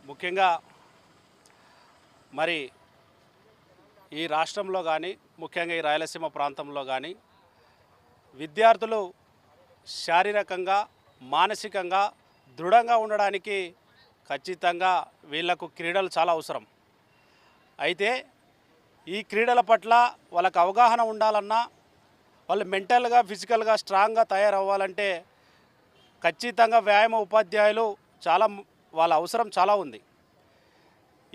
ముఖ్యంగా మరి ఈ రాష్ట్రంలో కానీ ముఖ్యంగా ఈ రాయలసీమ ప్రాంతంలో కానీ విద్యార్థులు శారీరకంగా మానసికంగా దృఢంగా ఉండడానికి ఖచ్చితంగా వీళ్లకు క్రీడలు చాలా అవసరం. అయితే ఈ క్రీడల పట్ల వాళ్ళకు అవగాహన ఉండాలన్నా వాళ్ళు మెంటల్గా ఫిజికల్గా స్ట్రాంగ్గా తయారవ్వాలంటే ఖచ్చితంగా వ్యాయామ ఉపాధ్యాయులు వాళ్ళ అవసరం చాలా ఉంది.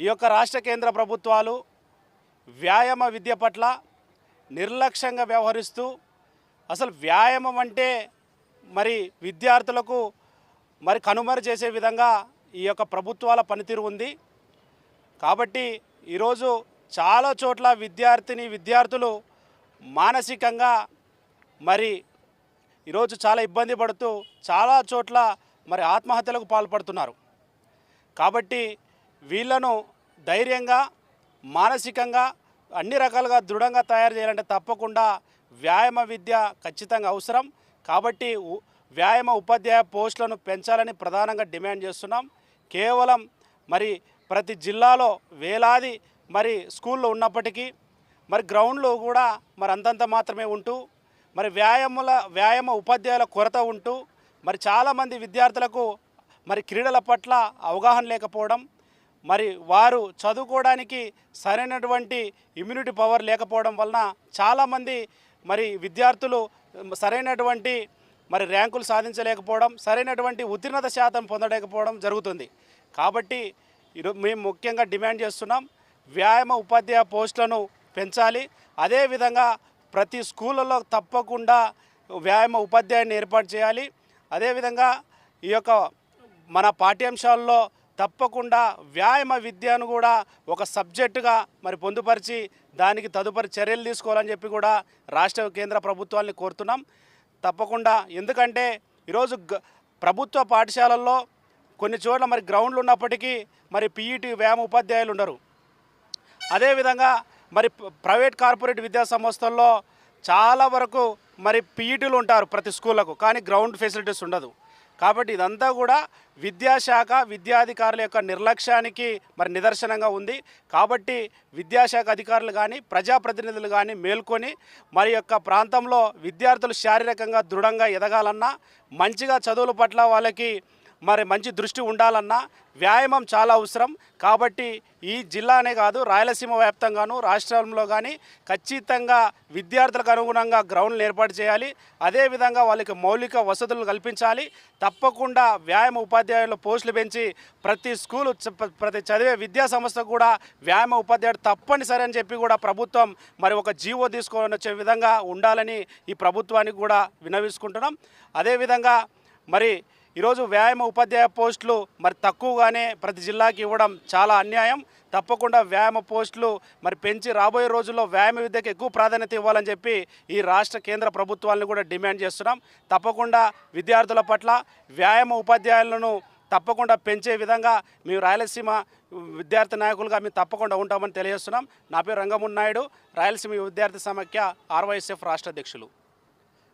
ఈ యొక్క రాష్ట్ర కేంద్ర ప్రభుత్వాలు వ్యాయామ విద్య పట్ల నిర్లక్ష్యంగా వ్యవహరిస్తూ అసలు వ్యాయామం అంటే మరి విద్యార్థులకు మరి కనుమరు చేసే విధంగా ఈ యొక్క ప్రభుత్వాల పనితీరు ఉంది. కాబట్టి ఈరోజు చాలా చోట్ల విద్యార్థులు మానసికంగా మరి ఈరోజు చాలా ఇబ్బంది పడుతూ చాలా చోట్ల మరి ఆత్మహత్యలకు పాల్పడుతున్నారు. కాబట్టి వీళ్ళను ధైర్యంగా మానసికంగా అన్ని రకాలుగా దృఢంగా తయారు చేయాలంటే తప్పకుండా వ్యాయామ విద్య ఖచ్చితంగా అవసరం. కాబట్టి వ్యాయామ ఉపాధ్యాయ పోస్టులను పెంచాలని ప్రధానంగా డిమాండ్ చేస్తున్నాం. కేవలం మరి ప్రతి జిల్లాలో వేలాది మరి స్కూళ్ళు ఉన్నప్పటికీ మరి గ్రౌండ్లు కూడా మరి అంతంత మాత్రమే ఉంటూ మరి వ్యాయామ ఉపాధ్యాయుల కొరత ఉంటూ మరి చాలామంది విద్యార్థులకు మరి క్రీడల పట్ల అవగాహన లేకపోవడం, మరి వారు చదువుకోవడానికి సరైనటువంటి ఇమ్యూనిటీ పవర్ లేకపోవడం వలన చాలామంది మరి విద్యార్థులు సరైనటువంటి మరి ర్యాంకులు సాధించలేకపోవడం, సరైనటువంటి ఉత్తీర్ణత శాతం పొందలేకపోవడం జరుగుతుంది. కాబట్టి మేము ముఖ్యంగా డిమాండ్ చేస్తున్నాం, వ్యాయామ ఉపాధ్యాయ పోస్టులను పెంచాలి. అదేవిధంగా ప్రతి స్కూళ్ళలో తప్పకుండా వ్యాయామ ఉపాధ్యాయుని ఏర్పాటు చేయాలి. అదేవిధంగా ఈ యొక్క మన పాఠ్యాంశాల్లో తప్పకుండా వ్యాయామ విద్యను కూడా ఒక సబ్జెక్టుగా మరి పొందుపరిచి దానికి తదుపరి చర్యలు తీసుకోవాలని చెప్పి కూడా రాష్ట్ర కేంద్ర ప్రభుత్వాన్ని కోరుతున్నాం. తప్పకుండా ఎందుకంటే ఈరోజు ప్రభుత్వ పాఠశాలల్లో కొన్ని చోట్ల మరి గ్రౌండ్లు ఉన్నప్పటికీ మరి పీఈటీ వ్యాయామ ఉపాధ్యాయులు ఉండరు. అదేవిధంగా మరి ప్రైవేట్ కార్పొరేట్ విద్యా సంస్థల్లో చాలా వరకు మరి పీఈటీలు ఉంటారు ప్రతి స్కూళ్ళకు, కానీ గ్రౌండ్ ఫెసిలిటీస్ ఉండదు. కాబట్టి ఇదంతా కూడా విద్యాశాఖ విద్యాధికారుల యొక్క నిర్లక్ష్యానికి మరి నిదర్శనంగా ఉంది. కాబట్టి విద్యాశాఖ అధికారులు కానీ ప్రజాప్రతినిధులు కానీ మేల్కొని మరి యొక్క ప్రాంతంలో విద్యార్థులు శారీరకంగా దృఢంగా ఎదగాలన్నా, మంచిగా చదువుల పట్ల వాళ్ళకి మరి మంచి దృష్టి ఉండాలన్నా వ్యాయామం చాలా అవసరం. కాబట్టి ఈ జిల్లానే కాదు రాయలసీమ వ్యాప్తంగాను రాష్ట్రంలో కానీ ఖచ్చితంగా విద్యార్థులకు అనుగుణంగా గ్రౌండ్లు ఏర్పాటు చేయాలి. అదేవిధంగా వాళ్ళకి మౌలిక వసతులు కల్పించాలి. తప్పకుండా వ్యాయామ ఉపాధ్యాయుల పోస్టులు పెంచి ప్రతి స్కూలు ప్రతి చదివే విద్యా సంస్థ కూడా వ్యాయామ ఉపాధ్యాయుడు తప్పనిసరి అని చెప్పి కూడా ప్రభుత్వం మరి ఒక జీవో తీసుకొని వచ్చే విధంగా ఉండాలని ఈ ప్రభుత్వానికి కూడా విన్నవించుకుంటున్నాం. అదేవిధంగా మరి ఈరోజు వ్యాయామ ఉపాధ్యాయ పోస్టులు మరి తక్కువగానే ప్రతి జిల్లాకి ఇవ్వడం చాలా అన్యాయం. తప్పకుండా వ్యాయామ పోస్టులు మరి పెంచి రాబోయే రోజుల్లో వ్యాయామ విద్యకు ఎక్కువ ప్రాధాన్యత ఇవ్వాలని చెప్పి ఈ రాష్ట్ర కేంద్ర ప్రభుత్వాలను కూడా డిమాండ్ చేస్తున్నాం. తప్పకుండా విద్యార్థుల పట్ల వ్యాయామ ఉపాధ్యాయులను తప్పకుండా పెంచే విధంగా మేము రాయలసీమ విద్యార్థి నాయకులుగా మేము తప్పకుండా ఉంటామని తెలియజేస్తున్నాం. నా పేరు రంగమున్నాయుడు, రాయలసీమ విద్యార్థి సమాఖ్య RYSF రాష్ట్ర అధ్యక్షులు.